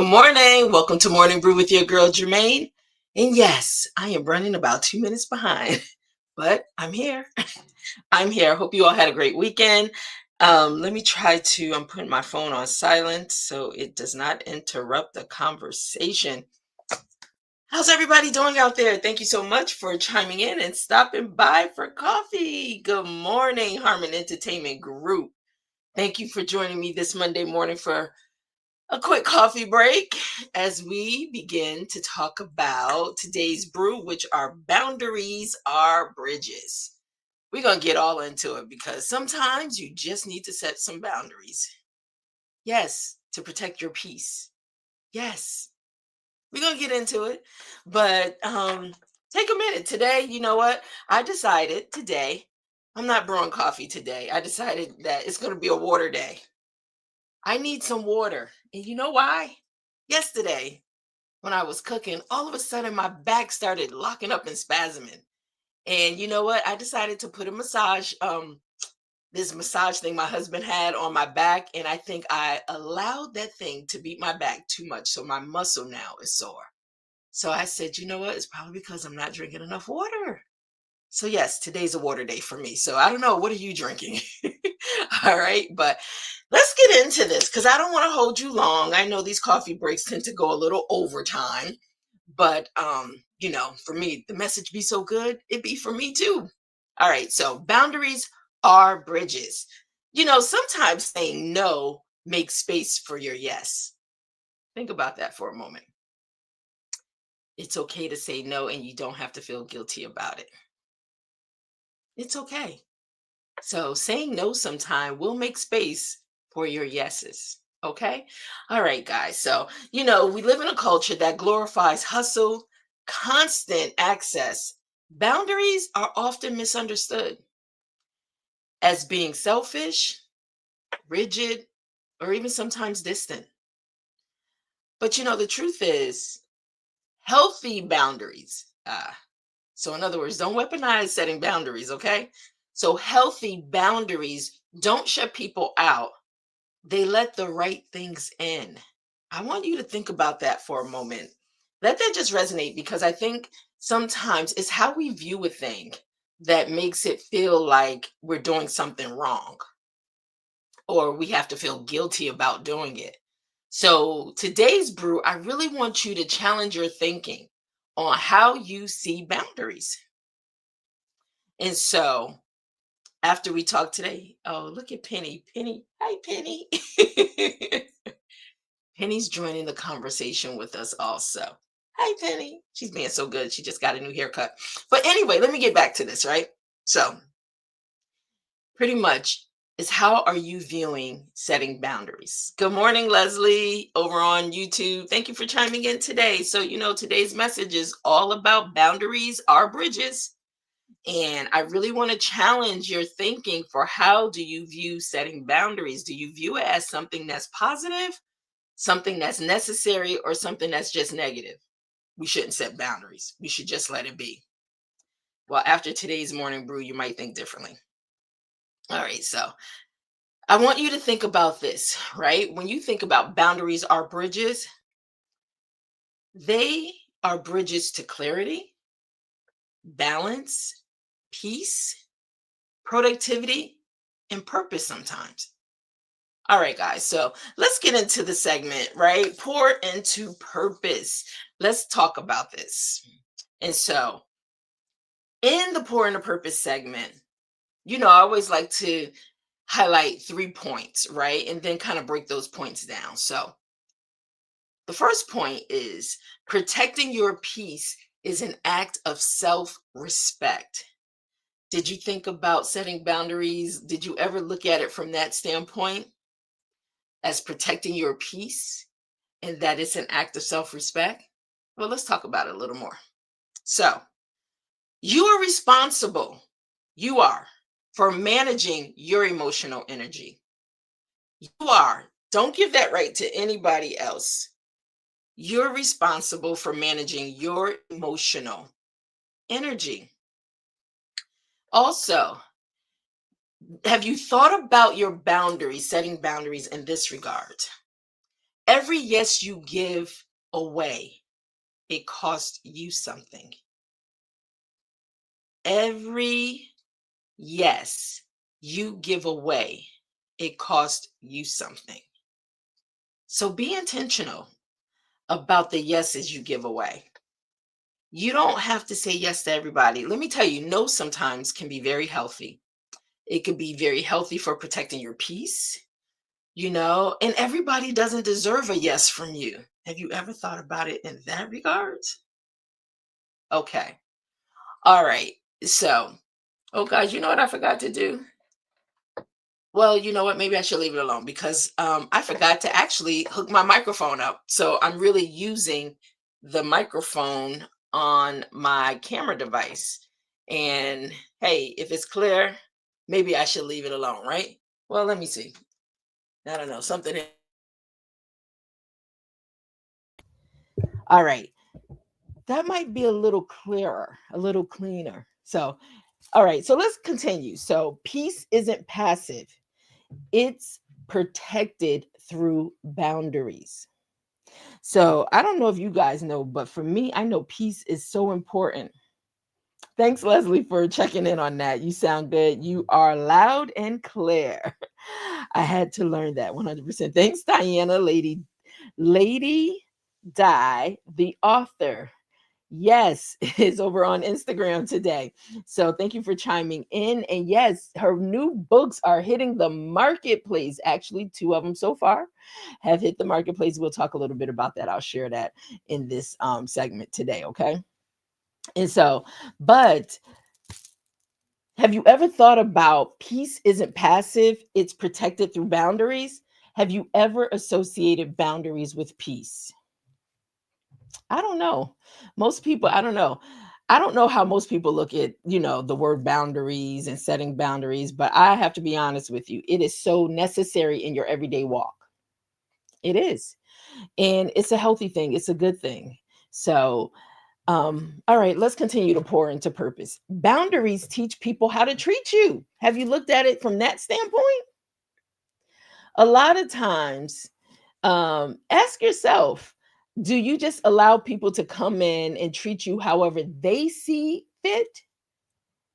Good morning. Welcome to Morning Brew with your girl Germaine. And yes, I am running about 2 minutes behind, but I'm here. I'm here. Hope you all had a great weekend. Let me try to, I'm putting my phone on silent so it does not interrupt the conversation. How's everybody doing out there? Thank you so much for chiming in and stopping by for coffee. Good morning, Harmon Entertainment Group. Thank you for joining me this Monday morning for a quick coffee break as we begin to talk about today's brew, which are boundaries are bridges. We're going to get all into it because sometimes you just need to set some boundaries. Yes, to protect your peace. Yes, we're going to get into it. But take a minute today. You know what? I decided today, I'm not brewing coffee today. I decided that it's going to be a water day. I need some water. And you know why? Yesterday, when I was cooking, all of a sudden my back started locking up and spasming. And you know what? I decided to put a this massage thing my husband had on my back. And I think I allowed that thing to beat my back too much. So my muscle now is sore. So I said, you know what? It's probably because I'm not drinking enough water. So yes, today's a water day for me. So I don't know, what are you drinking? All right, but let's get into this because I don't want to hold you long. I know these coffee breaks tend to go a little overtime, but for me, the message be so good, it be for me too. All right, so boundaries are bridges. Sometimes saying no makes space for your yes. Think about that for a moment. It's okay to say no and you don't have to feel guilty about it. It's okay. So saying no sometime will make space for your yeses. Okay. All right, guys. So, we live in a culture that glorifies hustle, constant access. Boundaries are often misunderstood as being selfish, rigid, or even sometimes distant. But, the truth is, healthy boundaries. So, in other words, don't weaponize setting boundaries. Okay. So, healthy boundaries don't shut people out. They let the right things in. I want you to think about that for a moment. Let that just resonate because I think sometimes it's how we view a thing that makes it feel like we're doing something wrong or we have to feel guilty about doing it. So, today's brew, I really want you to challenge your thinking on how you see boundaries. And so, after we talk today, oh, look at Penny. Penny, hi, Penny. Penny's joining the conversation with us also. Hi, Penny. She's being so good. She just got a new haircut. But anyway, let me get back to this, right? So, pretty much is how are you viewing setting boundaries? Good morning, Leslie, over on YouTube. Thank you for chiming in today. So, today's message is all about boundaries are bridges. And I really want to challenge your thinking for how do you view setting boundaries? Do you view it as something that's positive, something that's necessary, or something that's just negative? We shouldn't set boundaries. We should just let it be. Well, after today's morning brew, you might think differently. All right, so I want you to think about this, right? When you think about boundaries are bridges, they are bridges to clarity, balance, peace, productivity, and purpose sometimes. All right, guys. So let's get into the segment, right? Pour into purpose. Let's talk about this. And so, in the pour into purpose segment, I always like to highlight 3 points, right? And then kind of break those points down. So, the first point is protecting your peace is an act of self respect. Did you think about setting boundaries? Did you ever look at it from that standpoint as protecting your peace and that it's an act of self respect? Well, let's talk about it a little more. So, you are responsible, you are, for managing your emotional energy. You are. Don't give that right to anybody else. You're responsible for managing your emotional energy. Also, have you thought about your boundaries, setting boundaries in this regard? Every yes you give away, it costs you something. Every yes you give away, it costs you something. So be intentional about the yeses you give away. You don't have to say yes to everybody. Let me tell you, no sometimes can be very healthy. It could be very healthy for protecting your peace, and everybody doesn't deserve a yes from you. Have you ever thought about it in that regard? Okay. All right. So, oh guys, you know what I forgot to do? Well, you know what? Maybe I should leave it alone because I forgot to actually hook my microphone up. So I'm really using the microphone on my camera device. And hey, if it's clear, maybe I should leave it alone, right? Well, let me see. I don't know. All right. That might be a little clearer, a little cleaner. So, all right. So let's continue. So, peace isn't passive, it's protected through boundaries. So I don't know if you guys know, but for me, I know peace is so important. Thanks, Leslie, for checking in on that. You sound good. You are loud and clear. I had to learn that 100%. Thanks, Diana, Lady Di, the author. Yes, is over on Instagram today. So thank you for chiming in. And yes, her new books are hitting the marketplace. Actually, two of them so far have hit the marketplace. We'll talk a little bit about that. I'll share that in this segment today. Okay. And so, but have you ever thought about peace isn't passive, it's protected through boundaries? Have you ever associated boundaries with peace? I don't know. Most people, I don't know. I don't know how most people look at, the word boundaries and setting boundaries, but I have to be honest with you. It is so necessary in your everyday walk. It is. And it's a healthy thing. It's a good thing. So, all right, let's continue to pour into purpose. Boundaries teach people how to treat you. Have you looked at it from that standpoint? A lot of times, ask yourself, do you just allow people to come in and treat you however they see fit,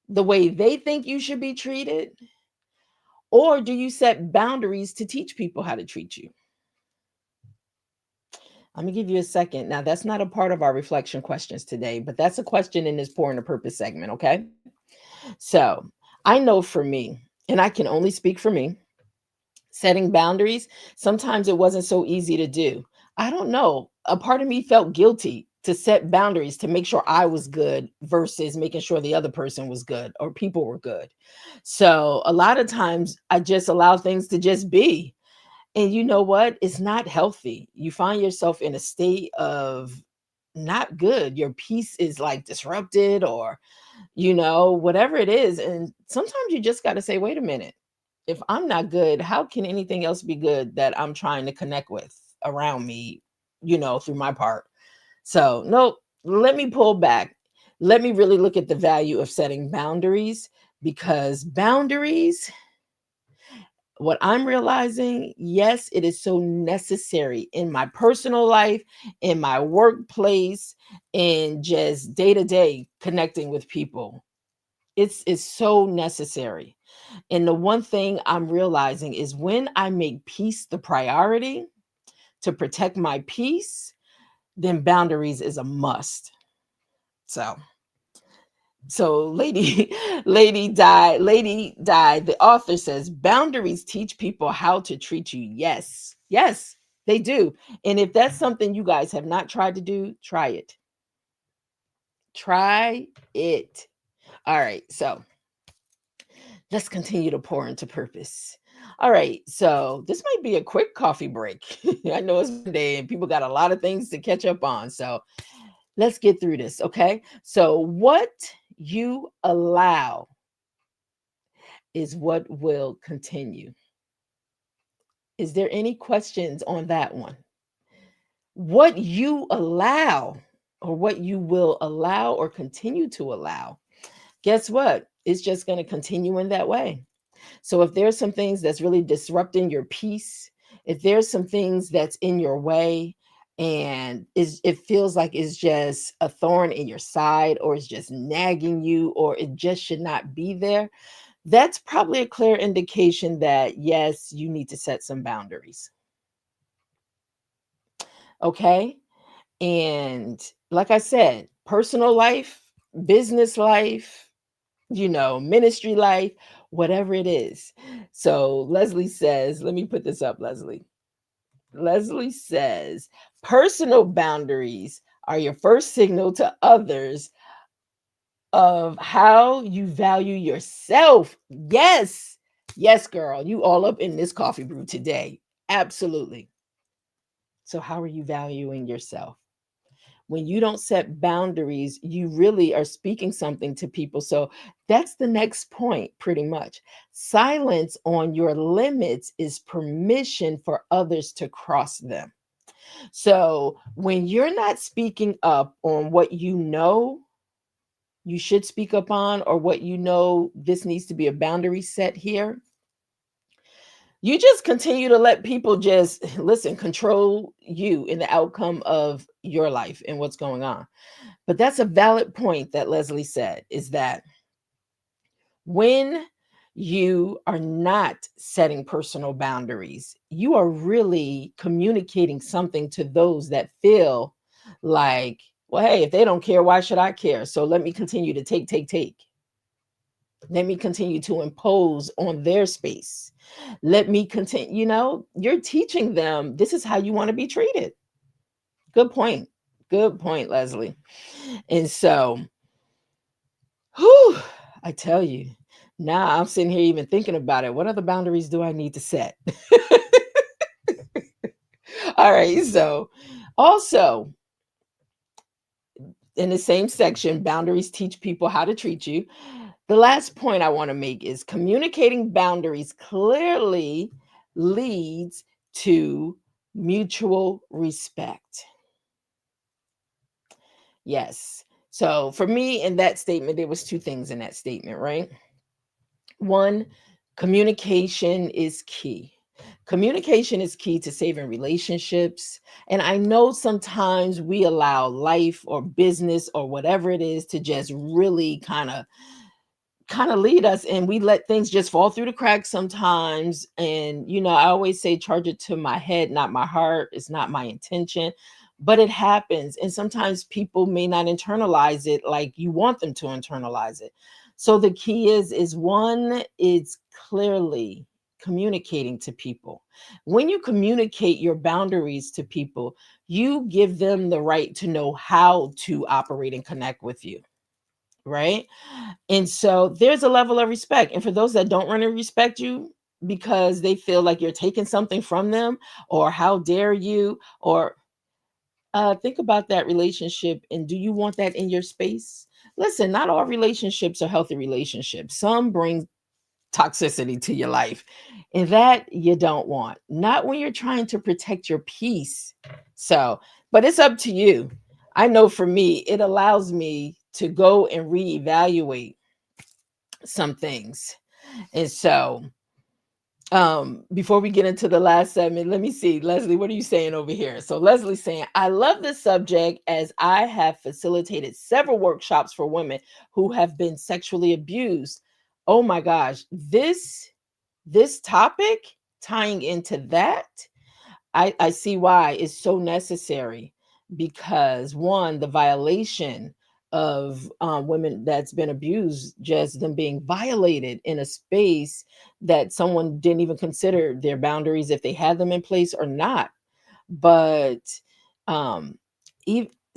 the way they think you should be treated? Or do you set boundaries to teach people how to treat you? I'm gonna give you a second. Now, that's not a part of our reflection questions today, but that's a question in this Pour into Purpose segment, okay? So I know for me, and I can only speak for me, setting boundaries, sometimes it wasn't so easy to do. I don't know. A part of me felt guilty to set boundaries to make sure I was good versus making sure the other person was good or people were good. So a lot of times I just allow things to just be. And you know what? It's not healthy. You find yourself in a state of not good. Your peace is like disrupted or whatever it is. And sometimes you just got to say, wait a minute. If I'm not good, how can anything else be good that I'm trying to connect with around me, through my part? So, nope, let me pull back. Let me really look at the value of setting boundaries because boundaries, what I'm realizing, yes, it is so necessary in my personal life, in my workplace, in just day to day connecting with people. It's so necessary. And the one thing I'm realizing is when I make peace the priority to protect my peace, then boundaries is a must. So, lady, lady died. The author says boundaries teach people how to treat you. Yes, yes, they do. And if that's something you guys have not tried to do, try it. Try it. All right. So, let's continue to pour into purpose. All right, so this might be a quick coffee break. I know it's Monday and people got a lot of things to catch up on. So let's get through this, okay? So, what you allow is what will continue. Is there any questions on that one? What you allow, or what you will allow or continue to allow, guess what? It's just going to continue in that way. So if there's some things that's really disrupting your peace, if there's some things that's in your way and it feels like it's just a thorn in your side, or it's just nagging you, or it just should not be there, that's probably a clear indication that yes, you need to set some boundaries. Okay. And like I said, personal life, business life, ministry life, whatever it is. So Leslie says, let me put this up, Leslie. Leslie says, personal boundaries are your first signal to others of how you value yourself. Yes. Yes, girl. You all up in this coffee brew today. Absolutely. So, how are you valuing yourself? When you don't set boundaries, you really are speaking something to people. So that's the next point, pretty much. Silence on your limits is permission for others to cross them. So when you're not speaking up on what you should speak up on, or what this needs to be a boundary set here, you just continue to let people just listen, control you in the outcome of your life and what's going on. But that's a valid point that Leslie said, is that when you are not setting personal boundaries, you are really communicating something to those that feel like, well, hey, if they don't care, why should I care? So let me continue to take. Let me continue to impose on their space. Let me continue, you're teaching them this is how you want to be treated. Good point. Good point, Leslie. And so, whew, I tell you, now I'm sitting here even thinking about it. What other boundaries do I need to set? All right. So, also in the same section, boundaries teach people how to treat you. The last point I want to make is communicating boundaries clearly leads to mutual respect. Yes. So for me, in that statement, there was two things in that statement, right? One, communication is key. Communication is key to saving relationships. And I know sometimes we allow life or business or whatever it is to just really kind of lead us, and we let things just fall through the cracks sometimes. And I always say, charge it to my head, not my heart. It's not my intention, but it happens. And sometimes people may not internalize it like you want them to internalize it. So the key is one, it's clearly communicating to people. When you communicate your boundaries to people, you give them the right to know how to operate and connect with you, right? And so there's a level of respect. And for those that don't want to respect you because they feel like you're taking something from them, or how dare you, or think about that relationship, and do you want that in your space? Listen, not all relationships are healthy relationships. Some bring toxicity to your life, and that you don't want. Not when you're trying to protect your peace. So, but it's up to you. I know for me, it allows me to go and reevaluate some things. And so, before we get into the last segment, let me see, Leslie, what are you saying over here? So Leslie's saying, I love this subject as I have facilitated several workshops for women who have been sexually abused. Oh my gosh, this topic tying into that, I see why it's so necessary. Because one, the violation of women that's been abused, just them being violated in a space that someone didn't even consider their boundaries, if they had them in place or not. But um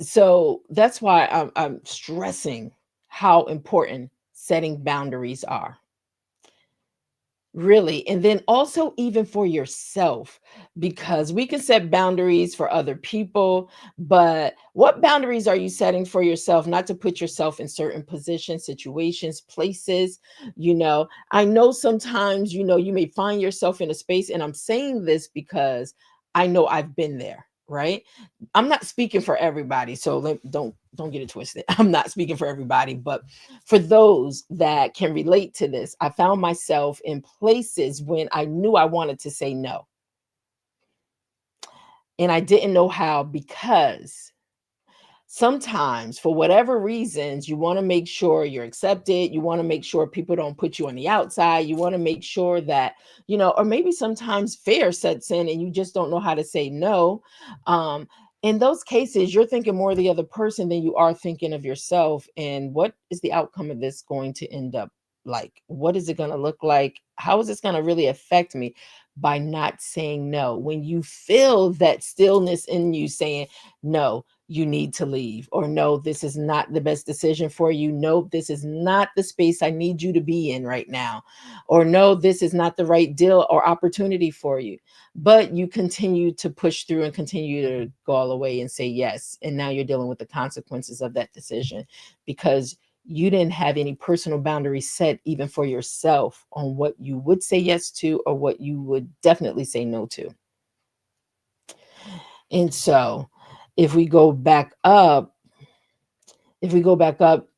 so that's why I'm stressing how important setting boundaries are, really. And then also, even for yourself, because we can set boundaries for other people, but what boundaries are you setting for yourself? Not to put yourself in certain positions, situations, places. I know sometimes, you may find yourself in a space, and I'm saying this because I know I've been there, right? I'm not speaking for everybody, so don't get it twisted. I'm not speaking for everybody, but for those that can relate to this, I found myself in places when I knew I wanted to say no. And I didn't know how because sometimes for whatever reasons you want to make sure you're accepted, you want to make sure people don't put you on the outside, you want to make sure that or maybe sometimes fear sets in and you just don't know how to say no. In those cases you're thinking more of the other person than you are thinking of yourself, and what is the outcome of this going to end up like? What is it going to look like? How is this going to really affect me by not saying no? When you feel that stillness in you saying no, you need to leave, or no, this is not the best decision for you, no, this is not the space I need you to be in right now, or no, this is not the right deal or opportunity for you, but you continue to push through and continue to go all the way and say yes, and now you're dealing with the consequences of that decision because you didn't have any personal boundaries set even for yourself on what you would say yes to or what you would definitely say no to. And so if we go back up,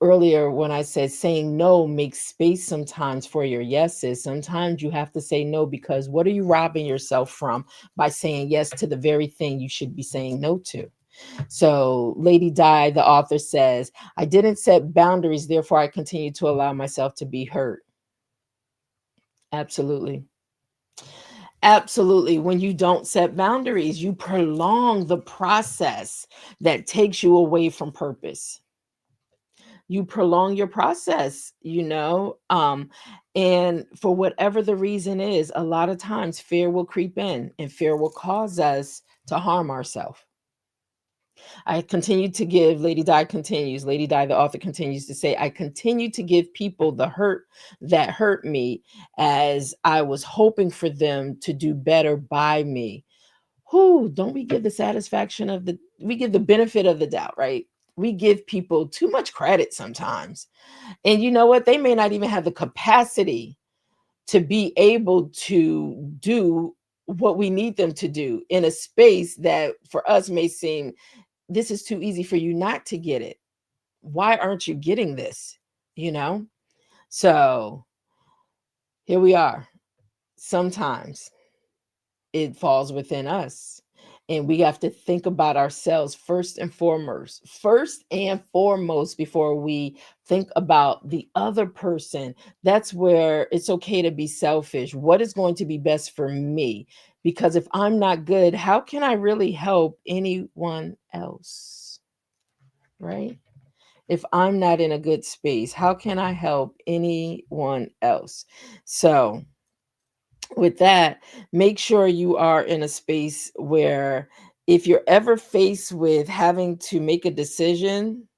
earlier when I said saying no makes space sometimes for your yeses, sometimes you have to say no because what are you robbing yourself from by saying yes to the very thing you should be saying no to? So Lady Di, the author, says, I didn't set boundaries, therefore I continue to allow myself to be hurt. Absolutely. Absolutely. When you don't set boundaries, you prolong the process that takes you away from purpose. You prolong your process. And for whatever the reason is, a lot of times fear will creep in and fear will cause us to harm ourselves. I continue to give, Lady Di, the author, continues to say, I continue to give people the hurt that hurt me as I was hoping for them to do better by me. Who don't we give the satisfaction of we give the benefit of the doubt, right? We give people too much credit sometimes. And you know what? They may not even have the capacity to be able to do what we need them to do in a space that for us may seem this is too easy for you not to get it. Why aren't you getting this? You know? So here we are. Sometimes it falls within us. And we have to think about ourselves first and foremost, before we think about the other person. That's where it's okay to be selfish. What is going to be best for me? Because if I'm not good, how can I really help anyone else? Right? If I'm not in a good space, how can I help anyone else? So, with that, make sure you are in a space where if you're ever faced with having to make a decision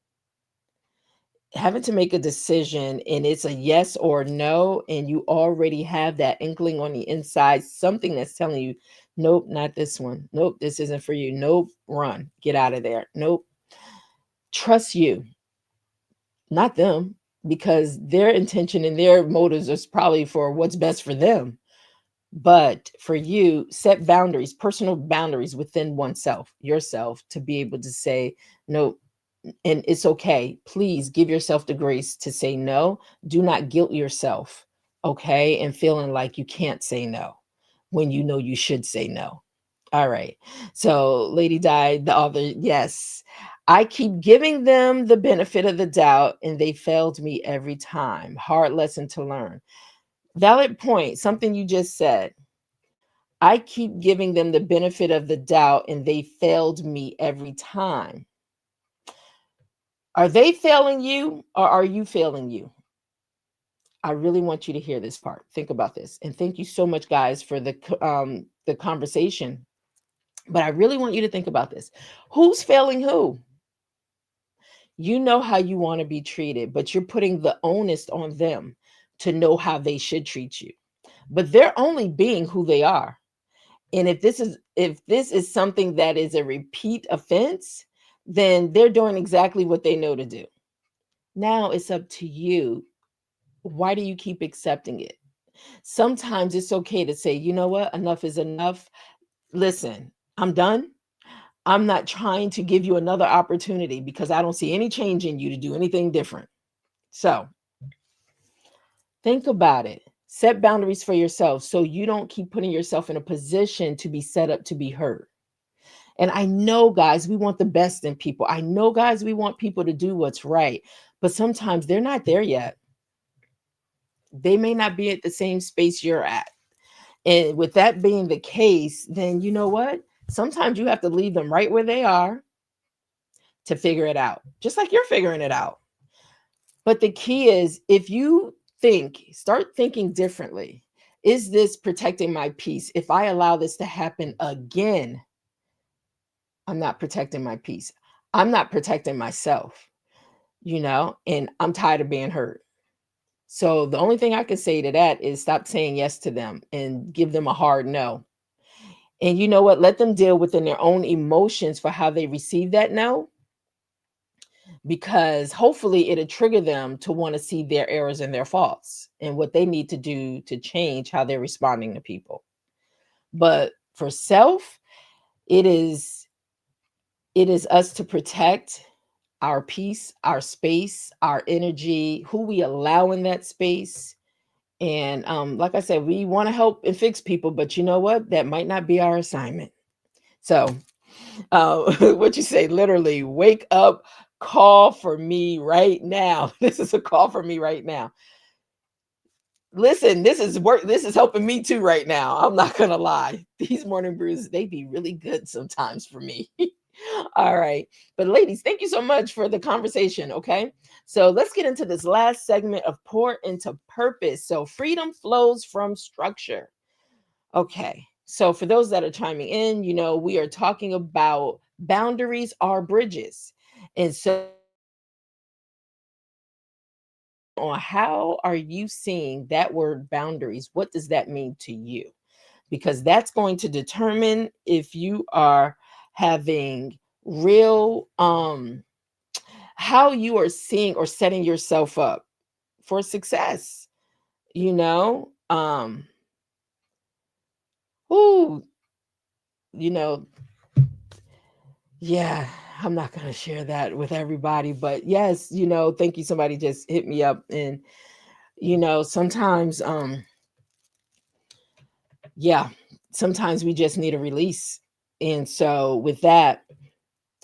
and it's a yes or no, and you already have that inkling on the inside, something that's telling you, nope, not this one. Nope, this isn't for you. Nope, run, get out of there. Nope, trust you, not them, because their intention and their motives is probably for what's best for them. But for you, set boundaries, personal boundaries within oneself, yourself, to be able to say no. And it's okay. Please give yourself the grace to say no. Do not guilt yourself, okay? And feeling like you can't say no when you know you should say no. All right. So, Lady Di, the author, yes, I keep giving them the benefit of the doubt and they failed me every time. Hard lesson to learn. Valid point, something you just said. I keep giving them the benefit of the doubt and they failed me every time. Are they failing you or are you failing you? I really want you to hear this part. Think about this. And thank you so much, guys, for the conversation. But I really want you to think about this. Who's failing who? You know how you want to be treated, but you're putting the onus on them to know how they should treat you. But they're only being who they are. And if this is something that is a repeat offense, then they're doing exactly what they know to do. Now it's up to you. Why do you keep accepting it? Sometimes it's okay to say, you know what, enough is enough. Listen, I'm done. I'm not trying to give you another opportunity because I don't see any change in you to do anything different. So think about it. Set boundaries for yourself so you don't keep putting yourself in a position to be set up to be hurt. And I know, guys, we want the best in people. I know, guys, we want people to do what's right. But sometimes they're not there yet. They may not be at the same space you're at. And with that being the case, then you know what? Sometimes you have to leave them right where they are to figure it out, just like you're figuring it out. But the key is, if you start thinking differently. Is this protecting my peace? If I allow this to happen again, I'm not protecting my peace. I'm not protecting myself, and I'm tired of being hurt. So the only thing I can say to that is stop saying yes to them and give them a hard no. And you know what? Let them deal within their own emotions for how they receive that no, because hopefully it'll trigger them to want to see their errors and their faults and what they need to do to change how they're responding to people. But for self, it is us to protect our peace, our space, our energy, who we allow in that space. And like I said, we want to help and fix people, but you know what? That might not be our assignment. So, what you say, literally, wake up, call for me right now. This is a call for me right now. Listen, this is work. This is helping me too right now. I'm not going to lie. These morning brews, they be really good sometimes for me. All right. But ladies, thank you so much for the conversation. Okay. So let's get into this last segment of pour into purpose. So freedom flows from structure. Okay. So for those that are chiming in, we are talking about boundaries are bridges. And so on how are you seeing that word boundaries? What does that mean to you? Because that's going to determine if you are having real how you are seeing or setting yourself up for success, you know ooh, you know yeah, I'm not going to share that with everybody, but yes, thank you. Somebody just hit me up, and sometimes yeah, sometimes we just need a release. And so with that,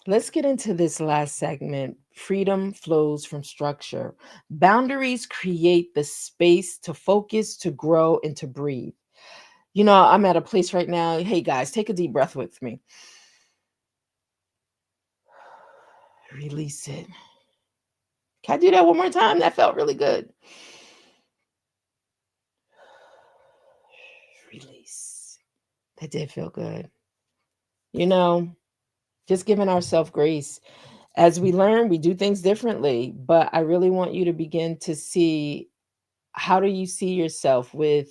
let's get into this last segment. Freedom flows from structure. Boundaries create the space to focus, to grow, and to breathe. I'm at a place right now. Hey guys, take a deep breath with me. Release it. Can I do that one more time? That felt really good. Release. That did feel good. Just giving ourselves grace. As we learn, we do things differently, but I really want you to begin to see, how do you see yourself with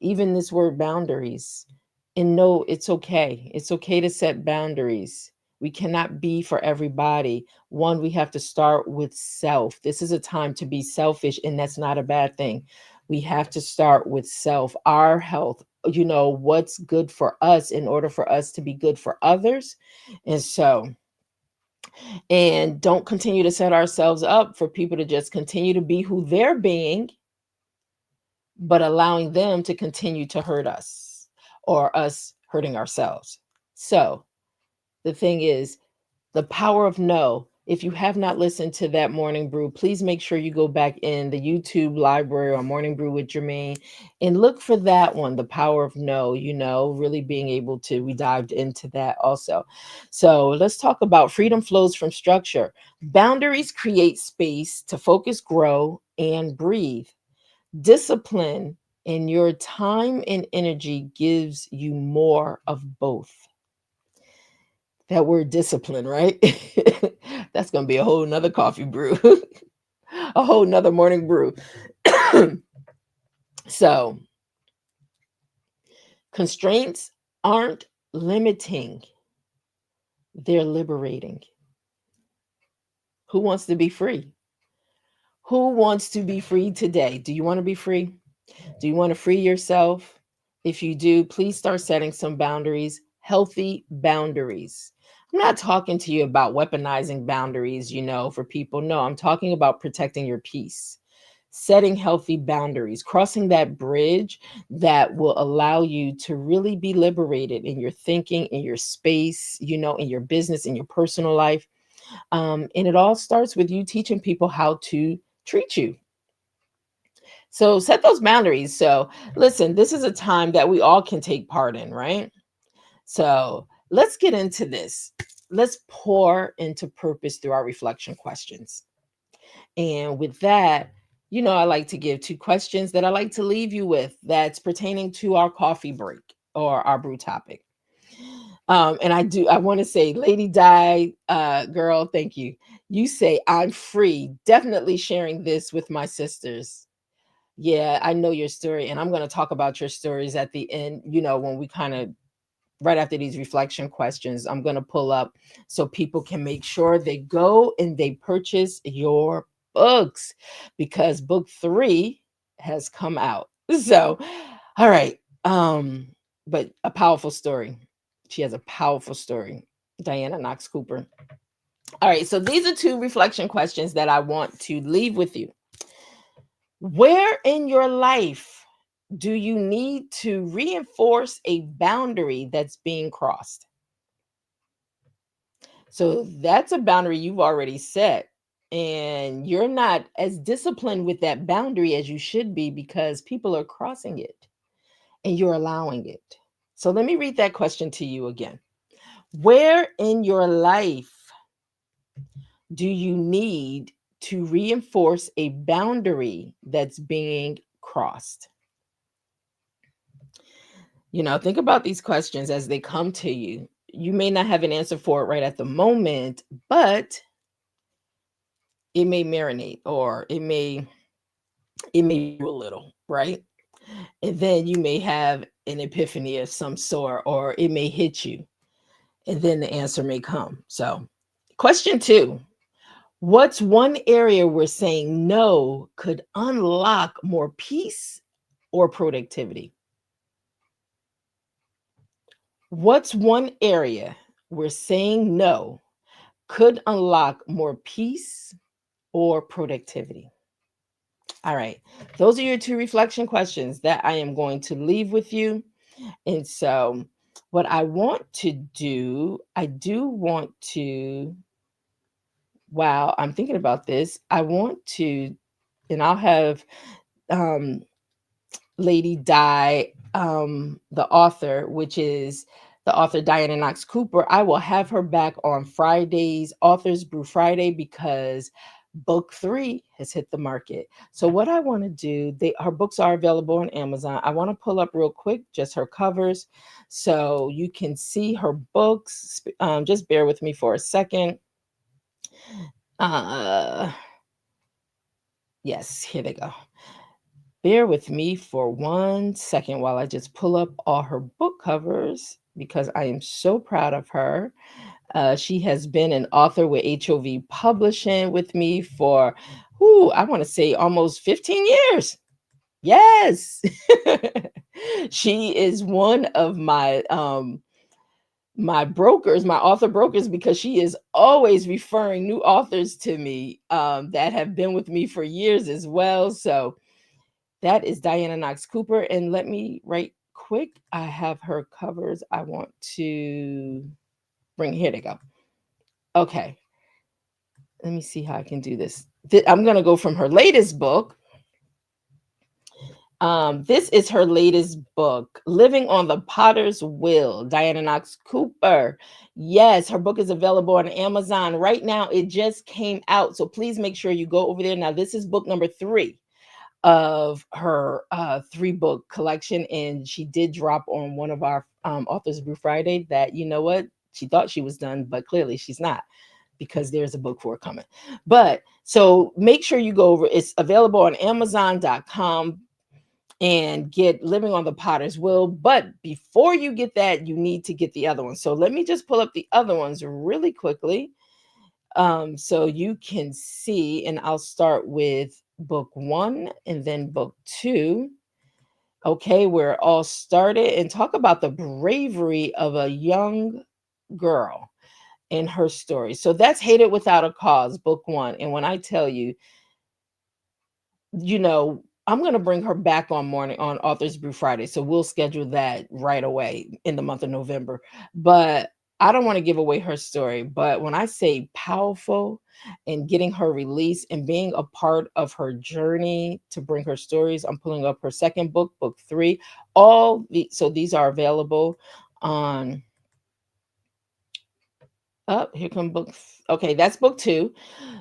even this word boundaries? And no, it's okay. It's okay to set boundaries. We cannot be for everybody. One, we have to start with self. This is a time to be selfish, and that's not a bad thing. We have to start with self, our health, what's good for us in order for us to be good for others. And so, and don't continue to set ourselves up for people to just continue to be who they're being, but allowing them to continue to hurt us or us hurting ourselves. So the thing is, the power of no. If you have not listened to that morning brew, please make sure you go back in the YouTube library or Morning Brew with Germaine and look for that one, the power of no, really being able to, we dived into that also. So let's talk about freedom flows from structure. Boundaries create space to focus, grow, and breathe. Discipline in your time and energy gives you more of both. That word discipline, right? That's going to be a whole nother coffee brew, a whole nother morning brew. So, constraints aren't limiting, they're liberating. Who wants to be free? Who wants to be free today? Do you want to be free? Do you want to free yourself? If you do, please start setting some boundaries, healthy boundaries. I'm not talking to you about weaponizing boundaries, for people. No, I'm talking about protecting your peace. setting healthy boundaries, crossing that bridge that will allow you to really be liberated in your thinking, in your space, in your business, in your personal life. And it all starts with you teaching people how to treat you. So set those boundaries. So listen, this is a time that we all can take part in, right? So let's get into this. Let's pour into purpose through our reflection questions. And with that, I like to give two questions that I like to leave you with that's pertaining to our coffee break or our brew topic. And I want to say, Lady Di, girl, thank you. You say, I'm free. Definitely sharing this with my sisters. Yeah, I know your story, and I'm going to talk about your stories at the end, when we kind of right after these reflection questions. I'm going to pull up so people can make sure they go and they purchase your books because book 3 has come out. So, all right. But a powerful story. She has a powerful story. Diana Knox Cooper. All right. So these are two reflection questions that I want to leave with you. Where in your life do you need to reinforce a boundary that's being crossed? So that's a boundary you've already set. And you're not as disciplined with that boundary as you should be because people are crossing it and you're allowing it. So let me read that question to you again. Where in your life do you need to reinforce a boundary that's being crossed? Think about these questions as they come to you. You may not have an answer for it right at the moment, but it may marinate or it may do a little, right? And then you may have an epiphany of some sort, or it may hit you, and then the answer may come. So, question 2. What's one area where saying no could unlock more peace or productivity? What's one area where saying no could unlock more peace or productivity? All right. Those are your two reflection questions that I am going to leave with you. And so, what I want to do, I do want to, wow, I'm thinking about this. I want to, and I'll have um, Lady Di, the author, which is the author Diana Knox Cooper. I will have her back on Fridays, Authors Brew Friday, because book 3 has hit the market. So what I want to do, her books are available on Amazon. I want to pull up real quick just her covers so you can see her books. Just bear with me for a second. Uh, yes, here they go. Bear with me for 1 second while I just pull up all her book covers because I am so proud of her. She has been an author with HOV Publishing with me for, I want to say almost 15 years. Yes. She is one of my brokers, my author brokers, because she is always referring new authors to me that have been with me for years as well. So that is Diana Knox Cooper. And let me right quick, I have her covers. I want to bring, here they go. Okay. Let me see how I can do this. I'm going to go from her latest book. This is her latest book, Living on the Potter's Wheel, Diana Knox Cooper. Yes, her book is available on Amazon right now. It just came out. So please make sure you go over there. Now, this is book number 3 of her 3-book collection. And she did drop on one of our Authors Brew Friday that, you know what? She thought she was done, but clearly she's not, because there's a book 4 coming. But so make sure you go over. It's available on Amazon.com and get Living on the Potter's Wheel. But before you get that, you need to get the other one. So let me just pull up the other ones really quickly so you can see. And I'll start with book 1 and then book 2. Okay, where it all started, and talk about the bravery of a young girl in her story. So that's Hated Without a Cause, book 1. And when I tell you, I'm going to bring her back on Authors Brew Friday. So we'll schedule that right away in the month of November. But I don't want to give away her story. But when I say powerful and getting her release and being a part of her journey to bring her stories, I'm pulling up her second book, book 3. So these are available on here come okay, that's book 2,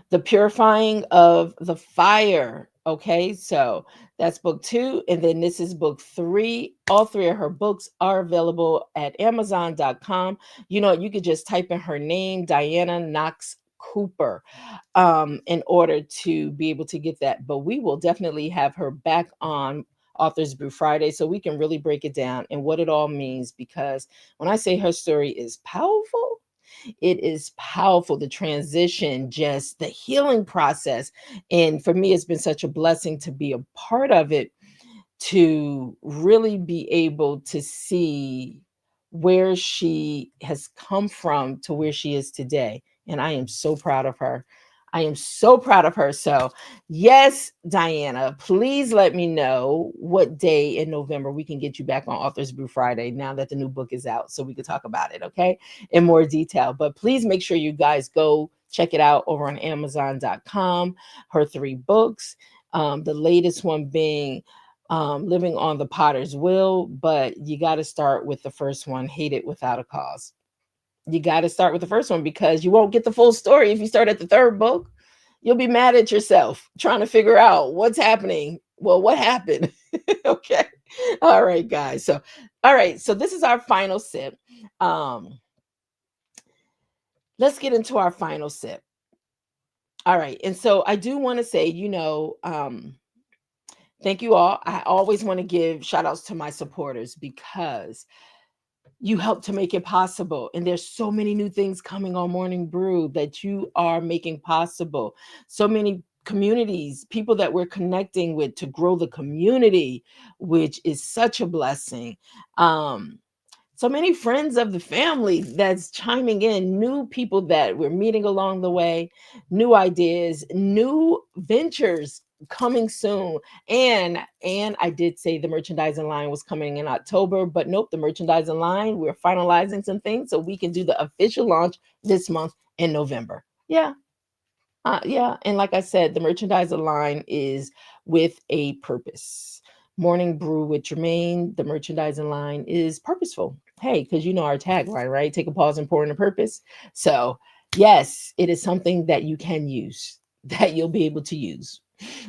The Purifying of the Fire. Okay, so that's book 2, and then this is book 3. All 3 of her books are available at Amazon.com. You could just type in her name, Diana Knox Cooper, in order to be able to get that. But we will definitely have her back on Authors Brew Friday so we can really break it down and what it all means, because when I say her story is powerful, it is powerful. The transition, just the healing process. And for me, it's been such a blessing to be a part of it, to really be able to see where she has come from to where she is today. And I am so proud of her. I am so proud of her. So, yes, Diana, please let me know what day in November we can get you back on Authors Brew Friday now that the new book is out, so we can talk about it, okay, in more detail. But please make sure you guys go check it out over on Amazon.com. Her 3 books, the latest one being Living on the Potter's Wheel, but you got to start with the first one, Hate It Without a Cause. You got to start with the first one because you won't get the full story if you start at the 3rd book. You'll be mad at yourself trying to figure out what's happening. Well, what happened? Okay. All right, guys. So, all right. So this is our final sip. Let's get into our final sip. All right. And so I do want to say, thank you all. I always want to give shout outs to my supporters because you help to make it possible. And there's so many new things coming on Morning Brew that you are making possible. So many communities, people that we're connecting with to grow the community, which is such a blessing. So many friends of the family that's chiming in, new people that we're meeting along the way, new ideas, new ventures coming soon. And I did say the merchandising line was coming in October, but nope, the merchandising line, we're finalizing some things so we can do the official launch this month in November. Yeah, and like I said, the merchandising line is with a purpose. Morning Brew with Germaine, the merchandising line is purposeful. Hey, because our tagline, right? Take a pause and pour in a purpose. So, yes, it is something that you can use, that you'll be able to use.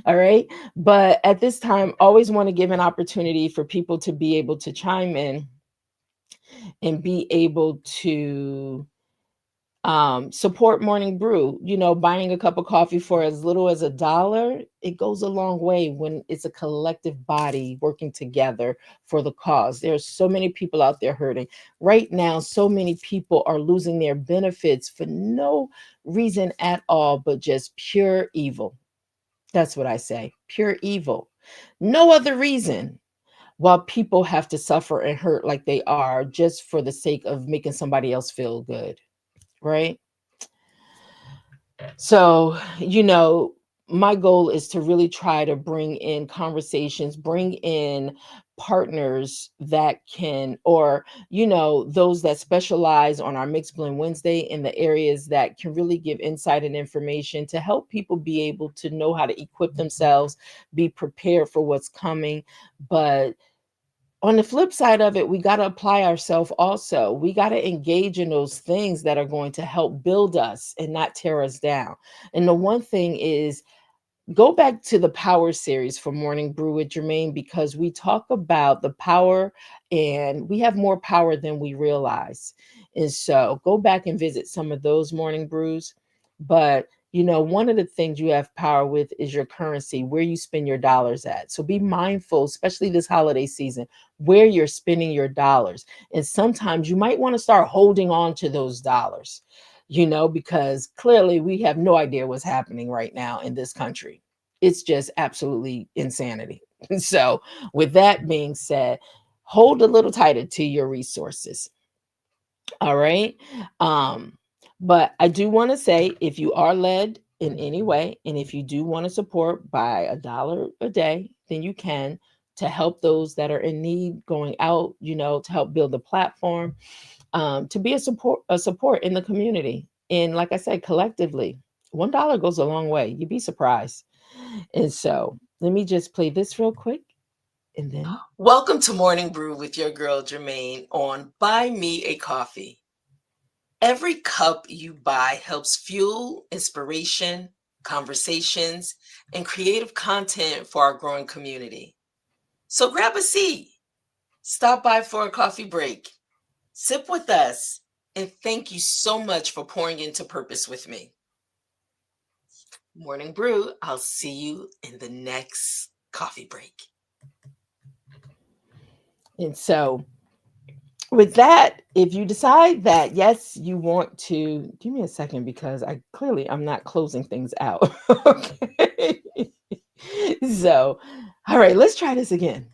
All right. But at this time, always want to give an opportunity for people to be able to chime in and be able to support Morning Brew. Buying a cup of coffee for as little as $1, it goes a long way when it's a collective body working together for the cause. There are so many people out there hurting right now. So many people are losing their benefits for no reason at all but just pure evil. That's what I say, pure evil, no other reason, while people have to suffer and hurt like they are just for the sake of making somebody else feel good, right? So, my goal is to really try to bring in conversations, bring in partners that can, or, those that specialize on our Mixed Blend Wednesday in the areas that can really give insight and information to help people be able to know how to equip themselves, be prepared for what's coming. But on the flip side of it, we got to apply ourselves also. We got to engage in those things that are going to help build us and not tear us down. And the one thing is, go back to the power series for Morning Brew with Germaine, because we talk about the power and we have more power than we realize. And so go back and visit some of those morning brews. But one of the things you have power with is your currency, where you spend your dollars at. So be mindful, especially this holiday season, where you're spending your dollars. And sometimes you might want to start holding on to those dollars, because clearly we have no idea what's happening right now in this country. It's just absolutely insanity. So, with that being said, hold a little tighter to your resources. All right. Um, but I do want to say, if you are led in any way. And if you do want to support by $1 a day, then you can, to help those that are in need going out, to help build the platform, to be a support in the community. And like I said, collectively, $1 goes a long way. You'd be surprised. And so let me just play this real quick and then. Welcome to Morning Brew with your girl Germaine on Buy Me a Coffee. Every cup you buy helps fuel inspiration, conversations, and creative content for our growing community. So grab a seat, stop by for a coffee break, sip with us, and thank you so much for pouring into purpose with me. Morning Brew, I'll see you in the next coffee break. And so, with that, if you decide that yes, you want to, give me a second because I'm not closing things out. Okay. So, all right, let's try this again.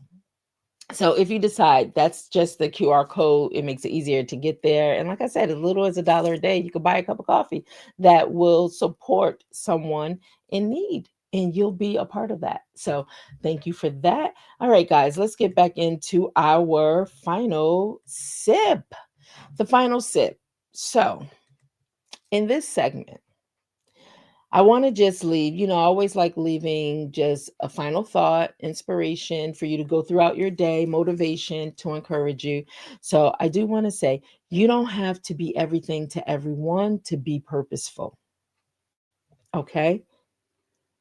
So if you decide that's just the QR code, it makes it easier to get there. And like I said, as little as $1 a day, you could buy a cup of coffee that will support someone in need. And you'll be a part of that. So thank you for that. All right, guys, let's get back into our final sip. The final sip. So in this segment, I want to just leave, I always like leaving just a final thought, inspiration for you to go throughout your day, motivation to encourage you. So I do want to say, you don't have to be everything to everyone to be purposeful. Okay.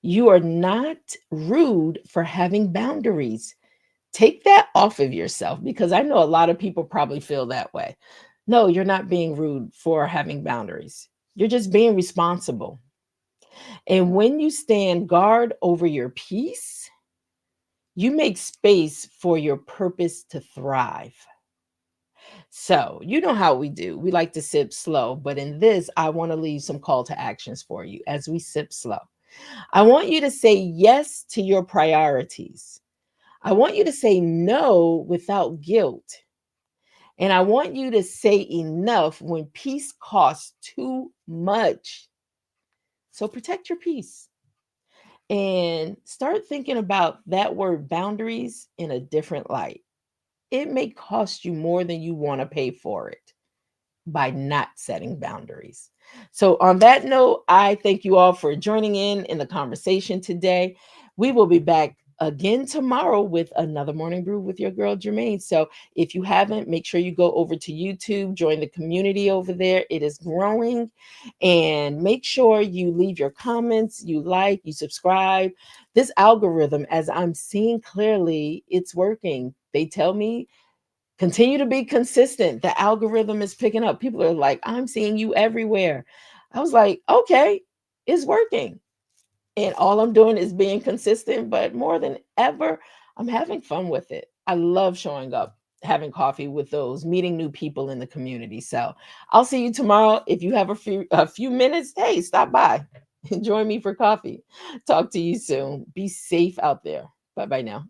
You are not rude for having boundaries. Take that off of yourself because I know a lot of people probably feel that way. No, you're not being rude for having boundaries. You're just being responsible. And when you stand guard over your peace, you make space for your purpose to thrive. So, you know how we do. We like to sip slow, but in this, I want to leave some call to actions for you as we sip slow. I want you to say yes to your priorities. I want you to say no without guilt. And I want you to say enough when peace costs too much. So, protect your peace. And start thinking about that word boundaries in a different light. It may cost you more than you want to pay for it by not setting boundaries. So, on that note, I thank you all for joining in the conversation today. We will be back again tomorrow with another morning brew with your girl Germaine. So, if you haven't, make sure you go over to YouTube, join the community over there. It is growing. And make sure you leave your comments, you like, you subscribe. This algorithm, as I'm seeing clearly, it's working. They tell me continue to be consistent. The algorithm is picking up. People are like, I'm seeing you everywhere. I was like, okay, it's working. And all I'm doing is being consistent, but more than ever, I'm having fun with it. I love showing up, having coffee with those, meeting new people in the community. So I'll see you tomorrow. If you have a few minutes, hey, stop by and join me for coffee. Talk to you soon. Be safe out there. Bye bye now.